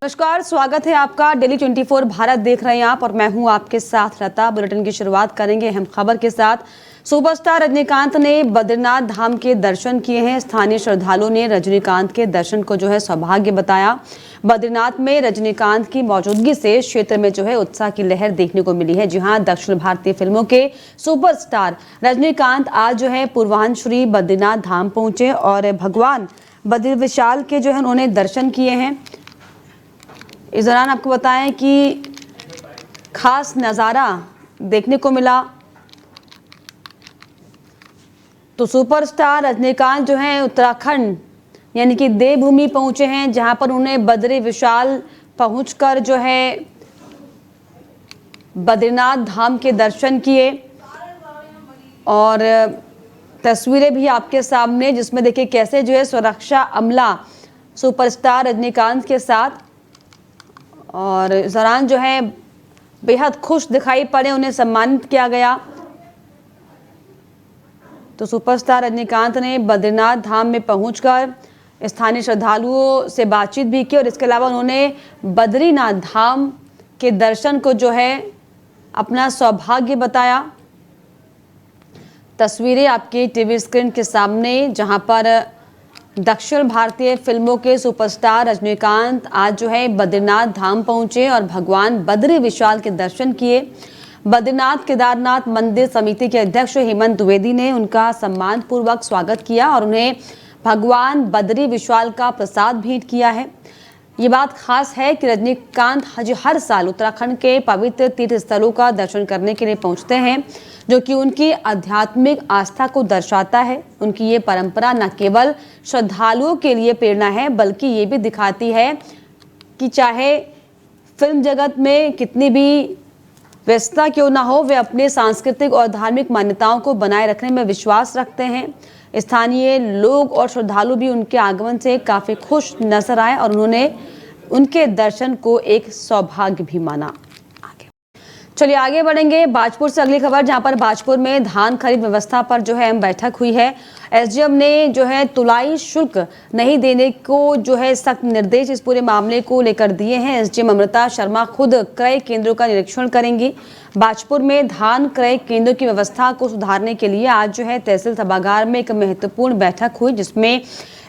नमस्कार, स्वागत है आपका। डेली 24 भारत देख रहे हैं आप और मैं हूं आपके साथ लता। बुलेटिन की शुरुआत करेंगे अहम खबर के साथ। सुपरस्टार रजनीकांत ने बद्रीनाथ धाम के दर्शन किए हैं। स्थानीय श्रद्धालुओं ने रजनीकांत के दर्शन को सौभाग्य बताया। बद्रीनाथ में रजनीकांत की मौजूदगी से क्षेत्र में उत्साह की लहर देखने को मिली है। जी हां, दक्षिण भारतीय फिल्मों के सुपरस्टार रजनीकांत आज पूर्वांचल बद्रीनाथ धाम पहुंचे और भगवान बद्री विशाल के उन्होंने दर्शन किए हैं। इस दौरान आपको बताएं कि खास नज़ारा देखने को मिला। तो सुपरस्टार रजनीकांत उत्तराखंड यानी कि देवभूमि पहुंचे हैं, जहां पर उन्हें बद्री विशाल पहुंचकर बद्रीनाथ धाम के दर्शन किए। और तस्वीरें भी आपके सामने, जिसमें देखिए कैसे सुरक्षा अमला सुपरस्टार रजनीकांत के साथ। और इस दौरान बेहद खुश दिखाई पड़े, उन्हें सम्मानित किया गया। तो सुपरस्टार रजनीकांत ने बद्रीनाथ धाम में पहुंचकर स्थानीय श्रद्धालुओं से बातचीत भी की और इसके अलावा उन्होंने बद्रीनाथ धाम के दर्शन को अपना सौभाग्य बताया। तस्वीरें आपके टीवी स्क्रीन के सामने, जहां पर दक्षिण भारतीय फिल्मों के सुपरस्टार रजनीकांत आज बद्रीनाथ धाम पहुंचे और भगवान बद्री विशाल के दर्शन किए। बद्रीनाथ केदारनाथ मंदिर समिति के अध्यक्ष हेमंत द्विवेदी ने उनका सम्मान पूर्वक स्वागत किया और उन्हें भगवान बद्री विशाल का प्रसाद भेंट किया है। ये बात खास है कि रजनीकांत हर साल उत्तराखंड के पवित्र तीर्थ स्थलों का दर्शन करने के लिए पहुंचते हैं, जो कि उनकी आध्यात्मिक आस्था को दर्शाता है। उनकी ये परंपरा न केवल श्रद्धालुओं के लिए प्रेरणा है, बल्कि ये भी दिखाती है कि चाहे फिल्म जगत में कितनी भी व्यस्तता क्यों ना हो, वे अपने सांस्कृतिक और धार्मिक मान्यताओं को बनाए रखने में विश्वास रखते हैं। स्थानीय लोग और श्रद्धालु भी उनके आगमन से काफ़ी खुश नजर आए और उन्होंने उनके दर्शन को एक सौभाग्य भी माना। चलिए आगे बढ़ेंगे। भाजपुर से अगली खबर, जहां पर भाजपुर में धान खरीद व्यवस्था पर बैठक हुई है। एसडीएम ने तुलाई शुल्क नहीं देने को सख्त निर्देश इस पूरे मामले को लेकर दिए हैं। एसडीएम अमृता शर्मा खुद क्रय केंद्रों का निरीक्षण करेंगी। भाजपुर में धान क्रय केंद्रों की व्यवस्था को सुधारने के लिए आज तहसील सभागार में एक महत्वपूर्ण बैठक हुई, जिसमें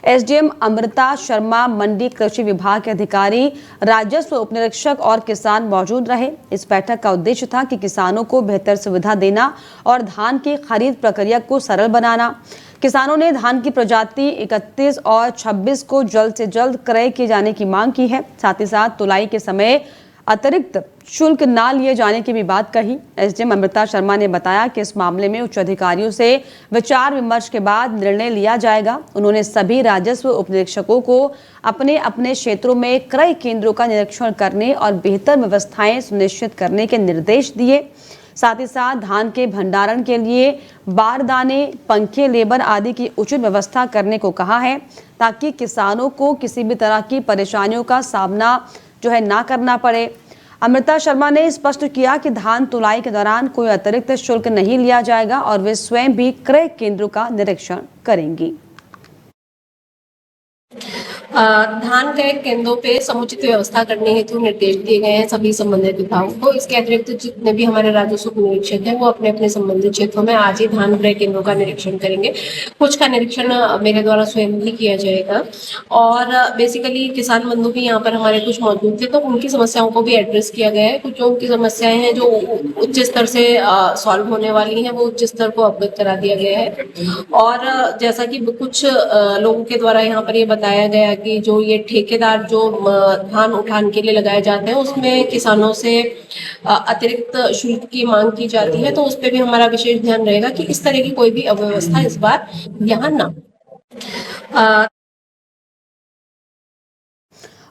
एसडीएम अमृता शर्मा, मंडी कृषि विभाग के अधिकारी, राजस्व उपनिरीक्षक और किसान मौजूद रहे। इस बैठक का उद्देश्य था कि किसानों को बेहतर सुविधा देना और धान की खरीद प्रक्रिया को सरल बनाना। किसानों ने धान की प्रजाति 31 और 26 को जल्द से जल्द क्रय किए जाने की मांग की है। साथ ही साथ तुलाई के समय अतिरिक्त शुल्क ना लिए जाने की भी बात कही। एसडीएम अमृता शर्मा ने बताया कि इस मामले में उच्च अधिकारियों से विचार विमर्श के बाद निर्णय लिया जाएगा। उन्होंने सभी राजस्व उपनिरीक्षकों को अपने अपने क्षेत्रों में क्रय केंद्रों का निरीक्षण करने और बेहतर व्यवस्थाएं सुनिश्चित करने के निर्देश दिए। साथ ही साथ धान के भंडारण के लिए बारदाने, पंखे, लेबर आदि की उचित व्यवस्था करने को कहा है, ताकि किसानों को किसी भी तरह की परेशानियों का सामना ना करना पड़े। अमृता शर्मा ने स्पष्ट किया कि धान तुलाई के दौरान कोई अतिरिक्त शुल्क नहीं लिया जाएगा और वे स्वयं भी क्रय केंद्रों का निरीक्षण करेंगी। धान क्रय केंद्रों पे समुचित व्यवस्था करने हेतु निर्देश दिए गए हैं सभी संबंधित विभागों को। इसके अतिरिक्त जितने भी हमारे राजस्व निरीक्षक हैं, वो अपने अपने संबंधित क्षेत्रों में आज ही धान क्रय केंद्रों का निरीक्षण करेंगे। कुछ का निरीक्षण मेरे द्वारा स्वयं भी किया जाएगा और बेसिकली किसान बंधु भी यहाँ पर हमारे कुछ मौजूद थे, तो उनकी समस्याओं को भी एड्रेस किया गया है। कुछ जो उनकी समस्याएं हैं जो उच्च स्तर से सॉल्व होने वाली हैं, वो उच्च स्तर को अवगत करा दिया गया है। और जैसा कि कुछ लोगों के द्वारा यहाँ पर ये बताया गया कि जो ये ठेकेदार जो धान उठान के लिए लगाए जाते हैं, उसमें किसानों से अतिरिक्त शुल्क की मांग की जाती है, तो उस पर भी हमारा विशेष ध्यान रहेगा कि इस तरह की कोई भी अव्यवस्था इस बार यहाँ ना।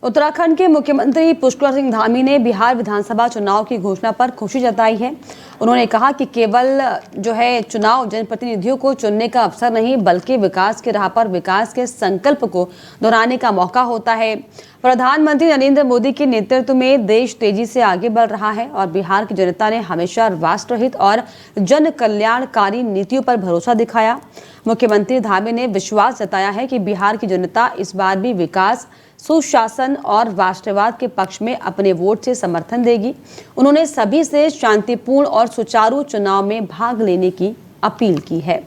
उत्तराखंड के मुख्यमंत्री पुष्कर सिंह धामी ने बिहार विधानसभा चुनाव की घोषणा पर खुशी जताई है। उन्होंने कहा कि केवल चुनाव जनप्रतिनिधियों को चुनने का अवसर नहीं, बल्कि विकास के राह पर विकास के संकल्प को दोहराने का मौका होता है। प्रधानमंत्री नरेंद्र मोदी के नेतृत्व में देश तेजी से आगे बढ़ रहा है और बिहार की जनता ने हमेशा राष्ट्रहित और जन कल्याणकारी नीतियों पर भरोसा दिखाया। मुख्यमंत्री धामी ने विश्वास जताया है कि बिहार की जनता इस बार भी विकास, सुशासन और राष्ट्रवाद के पक्ष में अपने वोट से समर्थन देगी। उन्होंने सभी से शांतिपूर्ण और सुचारू चुनाव में भाग लेने की अपील की है।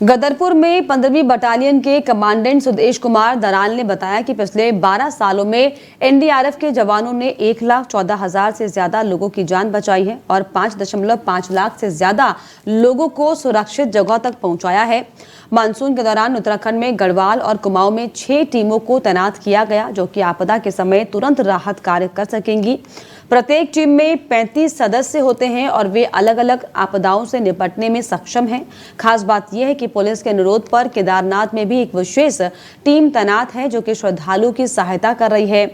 गदरपुर में 15वीं बटालियन के कमांडेंट सुदेश कुमार दराल ने बताया कि पिछले 12 सालों में एनडीआरएफ के जवानों ने 1,14,000 से ज्यादा लोगों की जान बचाई है और 5.5 लाख से ज्यादा लोगों को सुरक्षित जगह तक पहुंचाया है। मानसून के दौरान उत्तराखंड में गढ़वाल और कुमाऊं में 6 टीमों को तैनात किया गया, जो कि आपदा के समय तुरंत राहत कार्य कर सकेंगी। प्रत्येक टीम में 35 सदस्य होते हैं और वे अलग अलग आपदाओं से निपटने में सक्षम हैं। खास बात यह है कि पुलिस के अनुरोध पर केदारनाथ में भी एक विशेष टीम तैनात है, जो कि श्रद्धालुओं की सहायता कर रही है।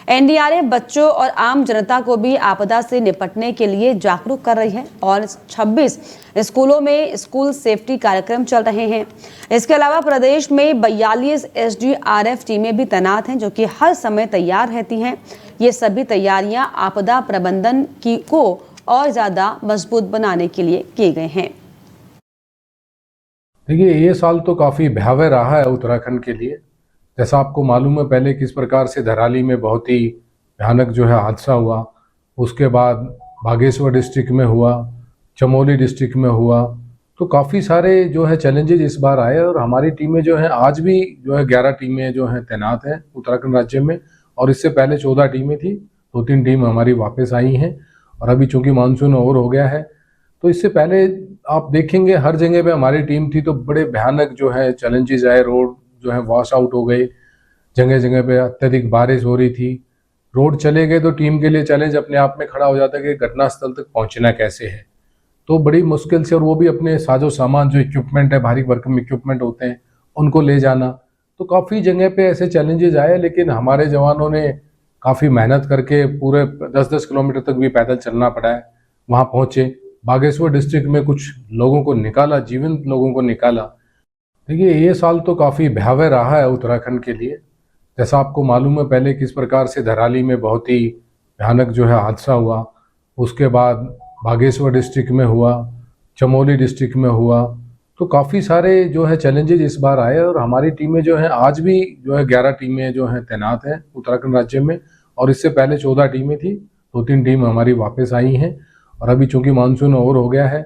एनडीआरएफ बच्चों और आम जनता को भी आपदा से निपटने के लिए जागरूक कर रही है और 26 स्कूलों में स्कूल सेफ्टी कार्यक्रम चल रहे हैं। इसके अलावा प्रदेश में 42 एसडीआरएफ टीमें भी तैनात हैं, जो कि हर समय तैयार रहती हैं। ये सभी तैयारियां आपदा प्रबंधन को और ज्यादा मजबूत बनाने के लिए किए गए हैं। देखिए, ये साल तो काफ़ी भयावह रहा है उत्तराखंड के लिए। जैसा आपको मालूम है पहले किस प्रकार से धराली में बहुत ही भयानक जो है हादसा हुआ, उसके बाद बागेश्वर डिस्ट्रिक्ट में हुआ, चमोली डिस्ट्रिक्ट में हुआ, तो काफ़ी सारे जो है चैलेंजेस इस बार आए और हमारी टीमें जो हैं आज भी जो है 11 टीमें जो हैं तैनात हैं उत्तराखंड राज्य में और इससे पहले 14 टीमें थी, 2-3 टीम हमारी वापस आई हैं और अभी चूंकि मानसून ओवर हो गया है तो इससे पहले आप देखेंगे हर जगह पे हमारी टीम थी तो बड़े भयानक जो है चैलेंजेस आए। रोड जो है वॉश आउट हो गए, जगह जगह पे अत्यधिक बारिश हो रही थी, रोड चले गए तो टीम के लिए चैलेंज अपने आप में खड़ा हो जाता है कि घटनास्थल तक पहुंचना कैसे है। तो बड़ी मुश्किल से, और वो भी अपने साजो सामान जो इक्विपमेंट है, भारी भरकम इक्विपमेंट होते हैं, उनको ले जाना, तो काफ़ी जगह पे ऐसे चैलेंजेस आए। लेकिन हमारे जवानों ने काफ़ी मेहनत करके पूरे 10-10 किलोमीटर तक भी पैदल चलना पड़ा है, वहाँ पहुँचे। बागेश्वर डिस्ट्रिक्ट में कुछ लोगों को निकाला, जीवंत लोगों को निकाला। देखिए, ये साल तो काफ़ी भयावह रहा है उत्तराखंड के लिए। जैसा आपको मालूम है पहले किस प्रकार से धराली में बहुत ही भयानक जो है हादसा हुआ, उसके बाद बागेश्वर डिस्ट्रिक्ट में हुआ, चमोली डिस्ट्रिक्ट में हुआ, तो काफ़ी सारे जो है चैलेंजेस इस बार आए और हमारी टीमें जो हैं आज भी जो है 11 टीमें जो हैं तैनात हैं उत्तराखंड राज्य में और इससे पहले 14 टीमें थी, 2-3 टीम हमारी वापस आई हैं और अभी चूंकि मानसून ओवर हो गया है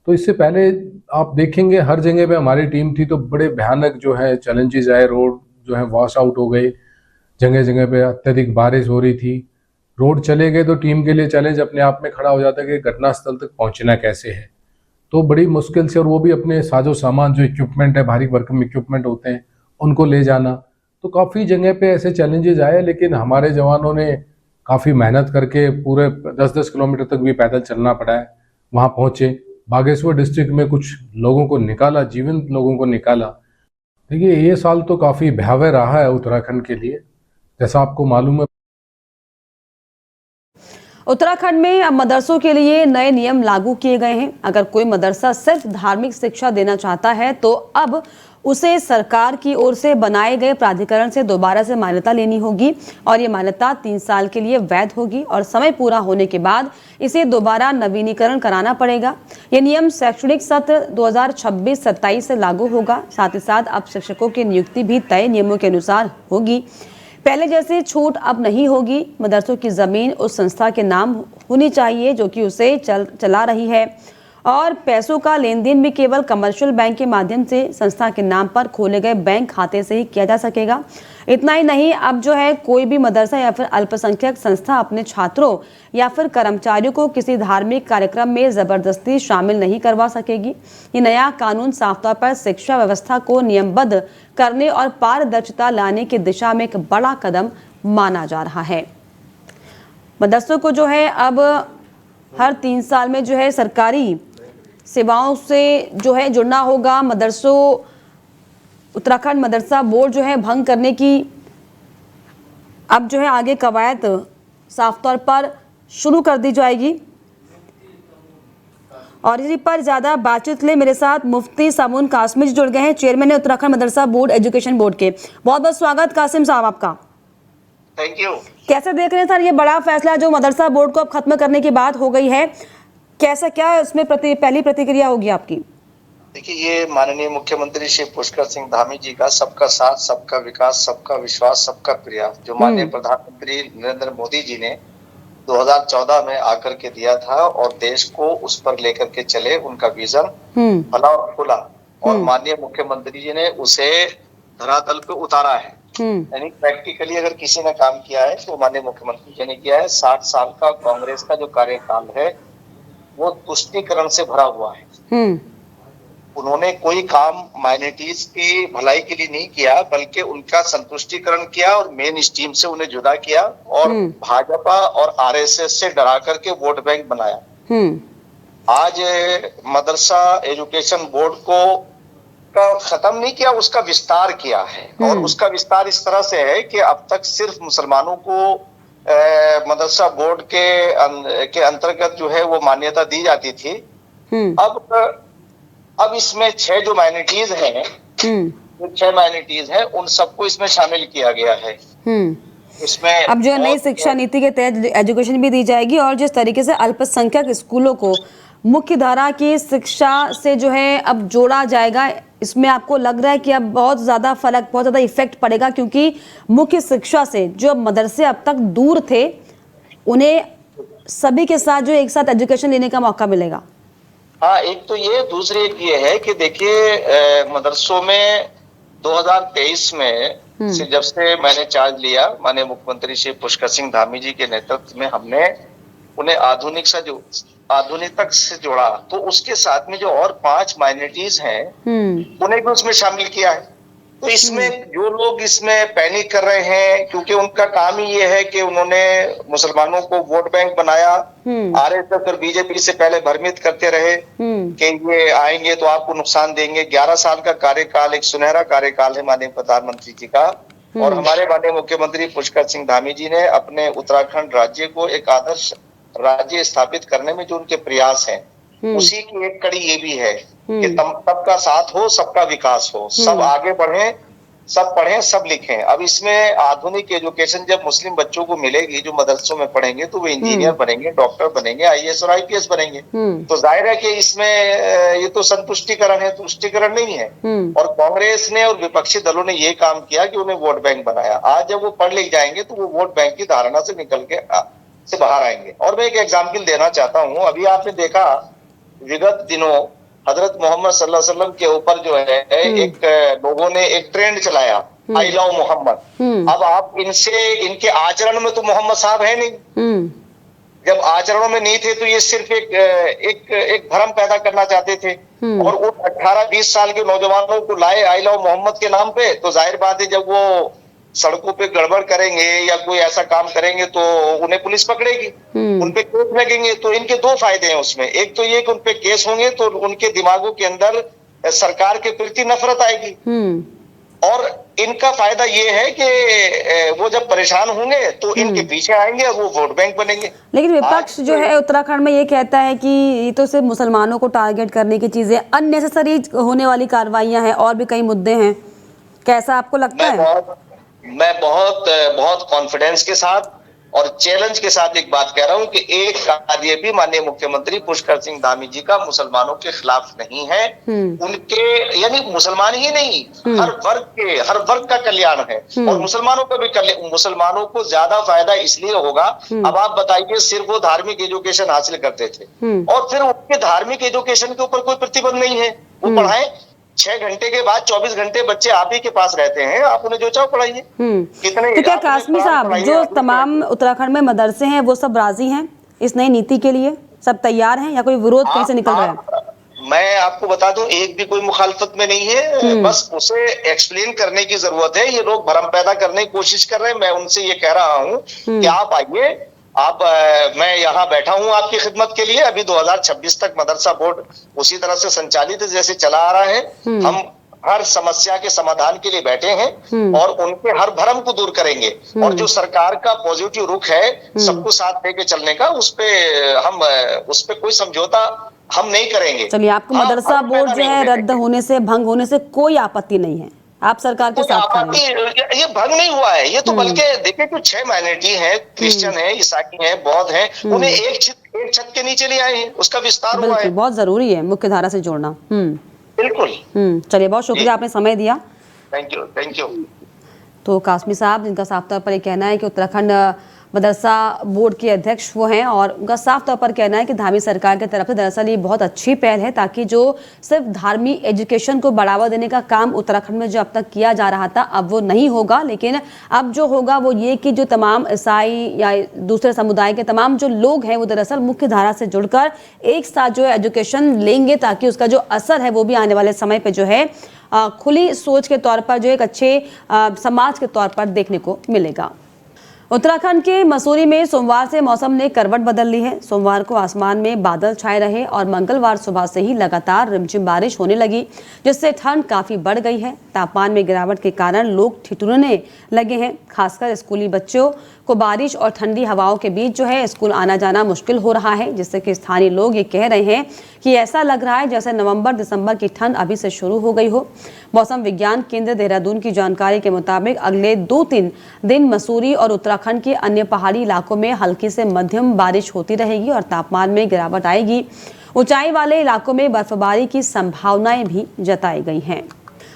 तो इससे पहले आप देखेंगे हर जगह पे हमारी टीम थी तो बड़े भयानक जो है चैलेंजेस आए। रोड जो है वॉश आउट हो गए, जगह जगह पे अत्यधिक बारिश हो रही थी, रोड चले गए तो टीम के लिए चैलेंज अपने आप में खड़ा हो जाता है कि घटनास्थल तक पहुंचना कैसे है। तो बड़ी मुश्किल से, और वो भी अपने साजो सामान जो इक्विपमेंट है, भारी भरकम इक्विपमेंट होते हैं, उनको ले जाना, तो काफ़ी जगह पे ऐसे चैलेंजेस आए। लेकिन हमारे जवानों ने काफ़ी मेहनत करके पूरे 10-10 किलोमीटर तक भी पैदल चलना पड़ा है, वहाँ पहुँचे। बागेश्वर डिस्ट्रिक्ट में कुछ लोगों को निकाला, जीवंत लोगों को निकाला। देखिए, ये साल तो काफ़ी भयावह रहा है उत्तराखंड के लिए। जैसा आपको मालूम है उत्तराखंड में अब मदरसों के लिए नए नियम लागू किए गए हैं। अगर कोई मदरसा सिर्फ धार्मिक शिक्षा देना चाहता है तो अब उसे सरकार की ओर से बनाए गए प्राधिकरण से दोबारा से मान्यता लेनी होगी और ये मान्यता 3 साल के लिए वैध होगी और समय पूरा होने के बाद इसे दोबारा नवीनीकरण कराना पड़ेगा। ये नियम शैक्षणिक सत्र 2026-27 से लागू होगा। साथ ही साथ अब शिक्षकों की नियुक्ति भी तय नियमों के अनुसार होगी। पहले जैसे छूट अब नहीं होगी। मदरसों की जमीन उस संस्था के नाम होनी चाहिए जो कि उसे चला रही है और पैसों का लेन देन भी केवल कमर्शियल बैंक के माध्यम से संस्था के नाम पर खोले गए बैंक खाते से ही किया जा सकेगा। इतना ही नहीं, अब जो है कोई भी मदरसा या फिर अल्पसंख्यक संस्था अपने छात्रों या फिर कर्मचारियों को किसी धार्मिक कार्यक्रम में जबरदस्ती शामिल नहीं करवा सकेगी। ये नया कानून साफ तौर पर शिक्षा व्यवस्था को नियमबद्ध करने और पारदर्शिता लाने की दिशा में एक बड़ा कदम माना जा रहा है। मदरसों को जो है अब हर 3 साल में जो है सरकारी सेवाओं से जो है जुड़ना होगा। मदरसों उत्तराखंड मदरसा बोर्ड जो है भंग करने की अब जो है आगे कवायद साफ तौर पर शुरू कर दी जाएगी। और इसी पर ज़्यादा बातचीत ले मेरे साथ मुफ्ती सामून कासमी जुड़ गए हैं, चेयरमैन है उत्तराखंड मदरसा बोर्ड एजुकेशन बोर्ड के। बहुत बहुत स्वागत कासिम साहब आपका। Thank you. कैसे देख रहे हैं सर ये बड़ा फैसला जो मदरसा बोर्ड को अब खत्म करने की बात हो गई है, कैसा क्या इसमें पहली प्रतिक्रिया होगी आपकी? देखिए, ये माननीय मुख्यमंत्री श्री पुष्कर सिंह धामी जी का सबका साथ, सबका विकास, सबका विश्वास, सबका प्रयास जो माननीय प्रधानमंत्री नरेंद्र मोदी जी ने 2014 में आकर के दिया था और देश को उस पर लेकर के चले, उनका विजन फला और फूला और माननीय मुख्यमंत्री जी ने उसे धरातल पे उतारा है। यानी प्रैक्टिकली अगर किसी ने काम किया है तो माननीय मुख्यमंत्री जी ने किया है। 60 साल का कांग्रेस का जो कार्यकाल है वो तुष्टीकरण से भरा हुआ है। उन्होंने कोई काम माइनॉरिटीज की भलाई के लिए नहीं किया, बल्कि उनका संतुष्टीकरण किया और मेन स्ट्रीम से उन्हें जुदा किया और भाजपा और आरएसएस से डरा करके वोट बैंक बनाया। आज मदरसा एजुकेशन बोर्ड को का खत्म नहीं किया, उसका विस्तार किया है और उसका विस्तार इस तरह से है कि अब तक सिर्फ मुसलमानों को मदरसा बोर्ड के अंतर्गत जो है वो मान्यता दी जाती थी। अब इसमें 6 जो माइनॉरिटीज हैं, जो 6 माइनॉरिटीज हैं, उन सबको इसमें शामिल किया गया है। इसमें अब जो नई शिक्षा नीति के तहत एजुकेशन भी दी जाएगी और जिस तरीके से अल्पसंख्यक स्कूलों को मुख्य धारा की शिक्षा से जो है अब जोड़ा जाएगा, इसमें आपको लग रहा है कि अब बहुत ज्यादा फर्क, बहुत ज्यादा इफेक्ट पड़ेगा, क्योंकि मुख्य शिक्षा से जो मदरसे अब तक दूर थे उन्हें सभी के साथ जो एक साथ एजुकेशन लेने का मौका मिलेगा। हाँ, एक तो ये, दूसरी एक ये है कि देखिए मदरसों में 2023 में से जब से मैंने चार्ज लिया, माननीय मुख्यमंत्री श्री पुष्कर सिंह धामी जी के नेतृत्व में हमने उन्हें आधुनिकता से जोड़ा, तो उसके साथ में जो और 5 माइनॉरिटीज हैं उन्हें भी उसमें शामिल किया है। तो इसमें जो लोग इसमें पैनिक कर रहे हैं, क्योंकि उनका काम ही ये है कि उन्होंने मुसलमानों को वोट बैंक बनाया, आरएसएस और बीजेपी से पहले भ्रमित करते रहे कि ये आएंगे तो आपको नुकसान देंगे। 11 साल का कार्यकाल एक सुनहरा कार्यकाल है माननीय प्रधानमंत्री जी का, और हमारे माननीय मुख्यमंत्री पुष्कर सिंह धामी जी ने अपने उत्तराखंड राज्य को एक आदर्श राज्य स्थापित करने में जो उनके प्रयास हैं, उसी की एक कड़ी ये भी है कि सबका साथ हो, सबका विकास हो, सब आगे बढ़े, सब पढ़ें, सब लिखें। अब इसमें आधुनिक एजुकेशन जब मुस्लिम बच्चों को मिलेगी जो मदरसों में पढ़ेंगे, तो वो इंजीनियर बनेंगे, डॉक्टर बनेंगे, आईएएस और आईपीएस बनेंगे। तो जाहिर है कि इसमें ये तो संतुष्टिकरण है, तुष्टिकरण नहीं है। और कांग्रेस ने और विपक्षी दलों ने ये काम किया कि उन्हें वोट बैंक बनाया। आज जब वो पढ़ लिख जाएंगे तो वो वोट बैंक की धारणा से निकल के से बाहर आएंगे। और मैं एक एग्जाम्पल देना चाहता हूँ। अभी आपने देखा विगत दिनों हजरत मोहम्मद सल्लल्लाहु अलैहि वसल्लम के ऊपर जो है एक लोगों ने एक ट्रेंड चलाया, आई लव मोहम्मद। अब आप इनके आचरण में तो मोहम्मद साहब है नहीं। जब आचरणों में नहीं थे तो ये सिर्फ एक भ्रम पैदा करना चाहते थे और उन 18-20 साल के नौजवानों को लाए आई लव मोहम्मद के नाम पे। तो जाहिर बात है जब वो सड़कों पे गड़बड़ करेंगे या कोई ऐसा काम करेंगे तो उन्हें पुलिस पकड़ेगी, उनपे केस लगेंगे। तो इनके 2 फायदे हैं उसमें। एक तो ये कि उनपे केस होंगे तो उनके दिमागों के अंदर सरकार के प्रति नफरत आएगी, और इनका फायदा ये है कि वो जब परेशान होंगे तो इनके पीछे आएंगे और वो वोट बैंक बनेंगे। लेकिन विपक्ष जो है उत्तराखंड में ये कहता है कि ये तो सिर्फ मुसलमानों को टारगेट करने की चीजें, अननेसेसरी होने वाली कार्रवाइयां हैं और भी कई मुद्दे हैं। कैसा आपको लगता है? मैं बहुत कॉन्फिडेंस के साथ और चैलेंज के साथ एक बात कह रहा हूं कि एक कार्य भी माननीय मुख्यमंत्री पुष्कर सिंह धामी जी का मुसलमानों के खिलाफ नहीं है। उनके यानी मुसलमान ही नहीं, हर वर्ग का कल्याण है और मुसलमानों का भी मुसलमानों को ज्यादा फायदा इसलिए होगा। अब आप बताइए, सिर्फ वो धार्मिक एजुकेशन हासिल करते थे और फिर उनके धार्मिक एजुकेशन के ऊपर कोई प्रतिबंध नहीं है, वो पढ़ाए। 6 घंटे के बाद 24 घंटे बच्चे आप ही के पास रहते हैं, आप उन्हें जो चाहो पढ़ाइए। कितने तो क्या कासमी साहब, जो तमाम उत्तराखंड में मदरसे हैं वो सब राजी हैं इस नई नीति के लिए? सब तैयार हैं या कोई विरोध कहीं से निकल रहा है? मैं आपको बता दूं, एक भी कोई मुखालफत में नहीं है। बस उसे एक्सप्लेन करने की जरूरत है। ये लोग भ्रम पैदा करने की कोशिश कर रहे हैं। मैं उनसे ये कह रहा हूँ कि आप आइए, मैं यहाँ बैठा हूँ आपकी खिदमत के लिए। अभी 2026 तक मदरसा बोर्ड उसी तरह से संचालित है जैसे चला आ रहा है। हम हर समस्या के समाधान के लिए बैठे हैं और उनके हर भ्रम को दूर करेंगे। और जो सरकार का पॉजिटिव रुख है सबको साथ लेके चलने का, उस पे कोई समझौता हम नहीं करेंगे। चलिए, आपको मदरसा बोर्ड जो है रद्द होने से, भंग होने से कोई आपत्ति नहीं है, आप सरकार के साथ हैं? ये भंग नहीं हुआ है, ये तो बल्कि देखिए कि 6 माइनॉरिटी है, क्रिश्चियन है, ईसाई है, बौद्ध है, उन्हें एक छत के नीचे ले आए हैं, उसका विस्तार हुआ है। बहुत जरूरी है मुख्य धारा से जोड़ना। बिल्कुल। चलिए, बहुत शुक्रिया, आपने समय दिया। Thank you, thank you. तो कासमी साहब, जिनका साफ तौर पर ये कहना है कि उत्तराखंड मदरसा बोर्ड के अध्यक्ष वो हैं, और उनका साफ तौर पर कहना है कि धामी सरकार की तरफ से दरअसल ये बहुत अच्छी पहल है, ताकि जो सिर्फ धार्मिक एजुकेशन को बढ़ावा देने का काम उत्तराखंड में जो अब तक किया जा रहा था, अब वो नहीं होगा। लेकिन अब जो होगा वो ये कि जो तमाम ईसाई या दूसरे समुदाय के तमाम जो लोग हैं वो दरअसल मुख्य धारा से जुड़कर एक साथ जो है एजुकेशन लेंगे, ताकि उसका जो असर है वो भी आने वाले समय पर जो है खुली सोच के तौर पर, जो एक अच्छे समाज के तौर पर देखने को मिलेगा। उत्तराखंड के मसूरी में सोमवार से मौसम ने करवट बदल ली है। सोमवार को आसमान में बादल छाए रहे और मंगलवार सुबह से ही लगातार रिमझिम बारिश होने लगी, जिससे ठंड काफी बढ़ गई है। तापमान में गिरावट के कारण लोग ठिठुरने लगे हैं। खासकर स्कूली बच्चों को बारिश और ठंडी हवाओं के बीच जो है स्कूल आना जाना मुश्किल हो रहा है, जिससे कि स्थानीय लोग ये कह रहे हैं कि ऐसा लग रहा है जैसे नवंबर दिसंबर की ठंड अभी से शुरू हो गई हो। मौसम विज्ञान केंद्र देहरादून की जानकारी के मुताबिक अगले 2-3 दिन मसूरी और उत्तराखंड के अन्य पहाड़ी इलाकों में हल्की से मध्यम बारिश होती रहेगी और तापमान में गिरावट आएगी। ऊंचाई वाले इलाकों में बर्फबारी की संभावनाएं भी जताई गई हैं।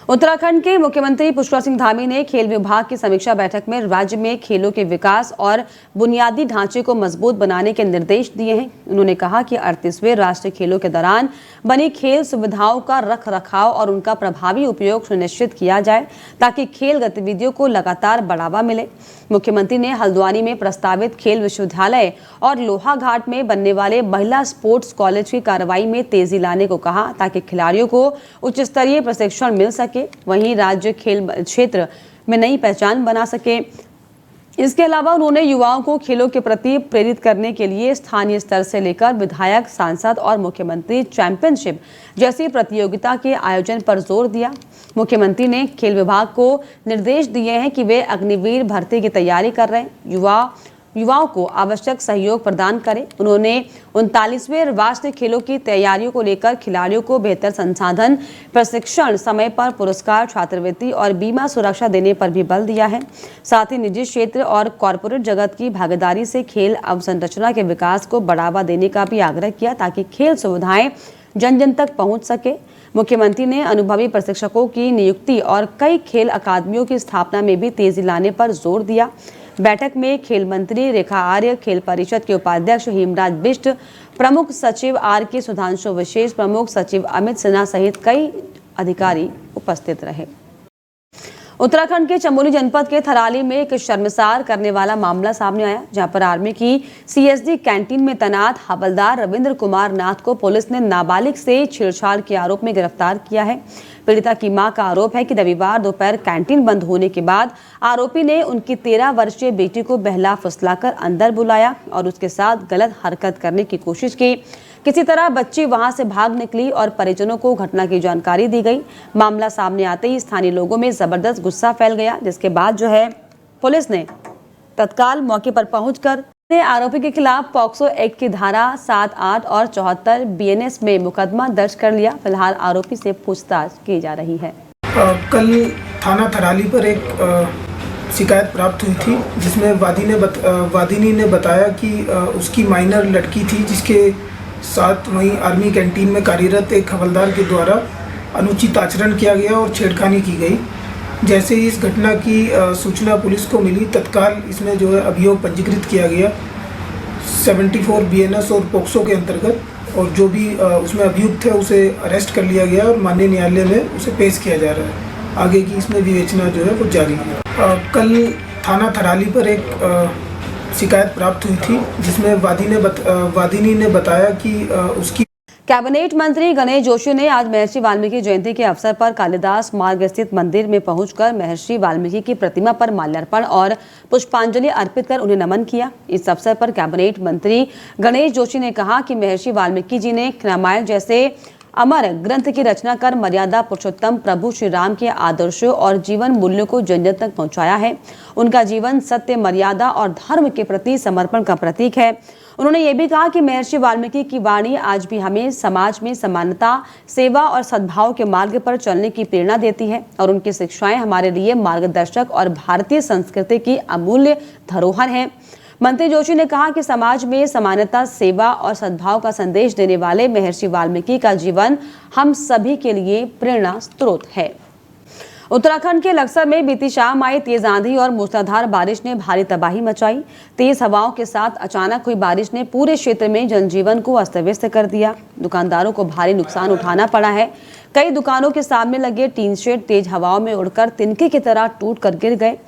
उत्तराखंड के मुख्यमंत्री पुष्कर सिंह धामी ने खेल विभाग की समीक्षा बैठक में राज्य में खेलों के विकास और बुनियादी ढांचे को मजबूत बनाने के निर्देश दिए हैं। उन्होंने कहा कि 38वें राष्ट्रीय खेलों के दौरान बनी खेल सुविधाओं का रख रखाव और उनका प्रभावी उपयोग सुनिश्चित किया जाए, ताकि खेल गतिविधियों को लगातार बढ़ावा मिले। मुख्यमंत्री ने हल्द्वानी में प्रस्तावित खेल विश्वविद्यालय और लोहाघाट में बनने वाले महिला स्पोर्ट्स कॉलेज की कार्रवाई में तेजी लाने को कहा, ताकि खिलाड़ियों को उच्च स्तरीय प्रशिक्षण मिल सके, वहीं राज्य खेल क्षेत्र में नई पहचान बना सके। इसके अलावा उन्होंने युवाओं को खेलों के प्रति प्रेरित करने के लिए स्थानीय स्तर से लेकर विधायक, सांसद और मुख्यमंत्री चैंपियनशिप जैसी प्रतियोगिता के आयोजन पर जोर दिया। मुख्यमंत्री ने खेल विभाग को निर्देश दिए हैं कि वे अग्निवीर भर्ती की तैयारी कर रहे युवाओं को आवश्यक सहयोग प्रदान करें। उन्होंने 39वें राष्ट्रीय खेलों की तैयारियों को लेकर खिलाड़ियों को बेहतर संसाधन, प्रशिक्षण, समय पर पुरस्कार, छात्रवृत्ति और बीमा सुरक्षा देने पर भी बल दिया है। साथ ही निजी क्षेत्र और कॉरपोरेट जगत की भागीदारी से खेल अवसंरचना के विकास को बढ़ावा देने का भी आग्रह किया, ताकि खेल सुविधाएं जन जन तक पहुंच सके। मुख्यमंत्री ने अनुभवी प्रशिक्षकों की नियुक्ति और कई खेल अकादमियों की स्थापना में भी तेजी लाने पर जोर दिया। बैठक में खेल मंत्री रेखा आर्य, खेल परिषद के उपाध्यक्ष हेमराज बिष्ट, प्रमुख सचिव RK सुधांशु, विशेष प्रमुख सचिव अमित सिन्हा सहित कई अधिकारी उपस्थित रहे। उत्तराखंड के चमोली जनपद के थराली में एक शर्मसार करने वाला मामला सामने आया, जहां पर आर्मी की CSD कैंटीन में तैनात हवलदार रविंद्र कुमार नाथ को पुलिस ने नाबालिग से छेड़छाड़ के आरोप में गिरफ्तार किया है। पीड़िता की मां का आरोप है कि रविवार दोपहर कैंटीन बंद होने के बाद आरोपी ने उनकी 13 वर्षीय बेटी को बहला फुसलाकर अंदर बुलाया और उसके साथ गलत हरकत करने की कोशिश की। किसी तरह बच्ची वहां से भाग निकली और परिजनों को घटना की जानकारी दी गई। मामला सामने आते ही स्थानीय लोगों में जबरदस्त गुस्सा फैल गया, जिसके बाद जो है पुलिस ने तत्काल मौके पर पहुंचकर आरोपी के खिलाफ पॉक्सो एक्ट की धारा 7, 8 और 74 BNS में मुकदमा दर्ज कर लिया। फिलहाल आरोपी से पूछताछ की जा रही है। कल थाना थराली पर एक शिकायत प्राप्त हुई थी, जिसमें वादिनी ने बताया कि उसकी माइनर लड़की थी, जिसके साथ वहीं आर्मी कैंटीन में कार्यरत एक हवलदार के द्वारा अनुचित आचरण किया गया और छेड़खानी की गई। जैसे ही इस घटना की सूचना पुलिस को मिली, तत्काल इसमें जो है अभियोग पंजीकृत किया गया 74 BNS और पॉक्सो के अंतर्गत, और जो भी उसमें अभियुक्त है उसे अरेस्ट कर लिया गया और माननीय न्यायालय में उसे पेश किया जा रहा है। आगे की इसमें विवेचना जो है वो जारी है। कल थाना थराली पर एक शिकायत प्राप्त हुई थी, जिसमें वादिनी ने बताया कि उसकी कैबिनेट मंत्री गणेश जोशी ने आज महर्षि वाल्मीकि जयंती के अवसर पर कालिदास मार्ग स्थित मंदिर में पहुंचकर महर्षि वाल्मीकि की प्रतिमा पर माल्यार्पण और पुष्पांजलि अर्पित कर उन्हें नमन किया। इस अवसर पर कैबिनेट मंत्री गणेश जोशी ने कहा कि महर्षि वाल्मीकि जी ने रामायण जैसे अमर ग्रंथ की रचना कर मर्यादा पुरुषोत्तम प्रभु श्री राम के आदर्शों और जीवन मूल्यों को जन जन तक पहुंचाया है। उनका जीवन सत्य, मर्यादा और धर्म के प्रति समर्पण का प्रतीक है। उन्होंने ये भी कहा कि महर्षि वाल्मीकि की वाणी आज भी हमें समाज में समानता, सेवा और सद्भाव के मार्ग पर चलने की प्रेरणा देती है और उनकी शिक्षाएं हमारे लिए मार्गदर्शक और भारतीय संस्कृति की अमूल्य धरोहर हैं। मंत्री जोशी ने कहा कि समाज में समानता, सेवा और सद्भाव का संदेश देने वाले महर्षि वाल्मीकि का जीवन हम सभी के लिए प्रेरणा स्रोत है। उत्तराखंड के लक्सर में बीती शाम आई तेज आंधी और मूसलाधार बारिश ने भारी तबाही मचाई। तेज हवाओं के साथ अचानक हुई बारिश ने पूरे क्षेत्र में जनजीवन को अस्त व्यस्त कर दिया। दुकानदारों को भारी नुकसान उठाना पड़ा है। कई दुकानों के सामने लगे टीन शेड तेज हवाओं में उड़कर तिनके की तरह टूट कर गिर गए।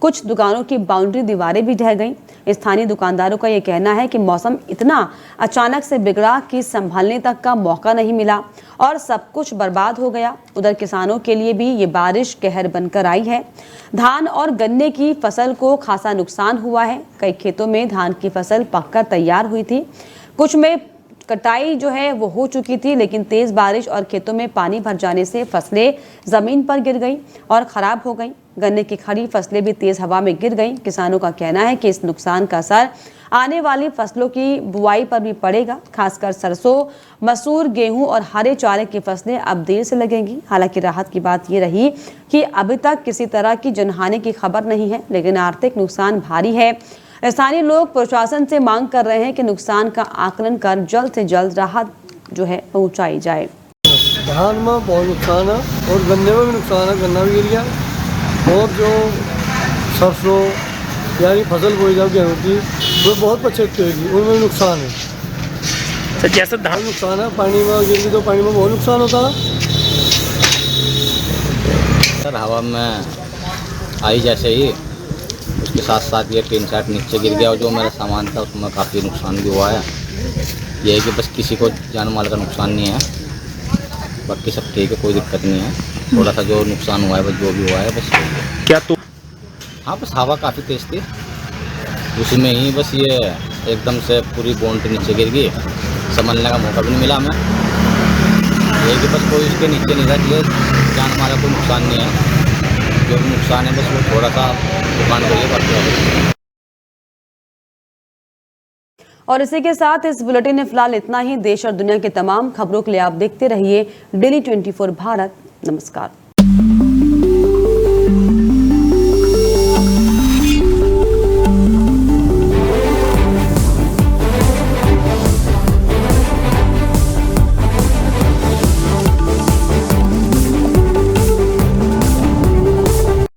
कुछ दुकानों की बाउंड्री दीवारें भी ढह गईं। स्थानीय दुकानदारों का यह कहना है कि मौसम इतना अचानक से बिगड़ा कि संभालने तक का मौका नहीं मिला और सब कुछ बर्बाद हो गया। उधर किसानों के लिए भी ये बारिश कहर बनकर आई है। धान और गन्ने की फसल को खासा नुकसान हुआ है। कई खेतों में धान की फसल पककर तैयार हुई थी, कुछ में कटाई जो है वो हो चुकी थी, लेकिन तेज बारिश और खेतों में पानी भर जाने से फसलें जमीन पर गिर गई और खराब हो गई। गन्ने की खड़ी फसलें भी तेज हवा में गिर गईं। किसानों का कहना है कि इस नुकसान का असर आने वाली फसलों की बुआई पर भी पड़ेगा। खासकर सरसों, मसूर, गेहूं और हरे चारे की फसलें अब देर से लगेंगी। हालांकि राहत की बात यह रही कि अभी तक किसी तरह की जनहानि की खबर नहीं है, लेकिन आर्थिक नुकसान भारी है। स्थानीय लोग प्रशासन से मांग कर रहे हैं कि नुकसान का आकलन कर जल्द से जल्द राहत जो है पहुंचाई जाए। धान में बहुत नुकसान है और गन्ने में भी नुकसान है, गन्ना भी गिर गया। और जो सरसों यानी फसल बोई जाओ गेहूँ की वो बहुत पछेती होगी, उनमें भी नुकसान है। तो जैसे धान नुकसान है, पानी में गिर गई तो पानी में बहुत नुकसान होता है। सर हवा में आई जैसे ही उसके साथ साथ ये टीन शेड नीचे गिर गया और जो मेरा सामान था उसमें काफ़ी नुकसान भी हुआ है। ये है कि बस किसी को जान माल का नुकसान नहीं है, बाकी सब ठीक है, कोई दिक्कत नहीं है। थोड़ा सा जो नुकसान हुआ है बस जो भी हुआ है बस क्या तो हाँ बस हवा काफ़ी तेज़ थी, उसमें ही बस ये एकदम से पूरी बाउंड्री नीचे गिर गई, संभलने का मौका भी नहीं मिला हमें। ये कि बस कोई उसके नीचे नहीं था, इसलिए जान माल का कोई नुकसान नहीं है। जो भी नुकसान है बस वो थोड़ा सा दुकान को ये करते हैं। और इसी के साथ इस बुलेटिन में फिलहाल इतना ही। देश और दुनिया की तमाम खबरों के लिए आप देखते रहिए डेली 24 भारत। नमस्कार।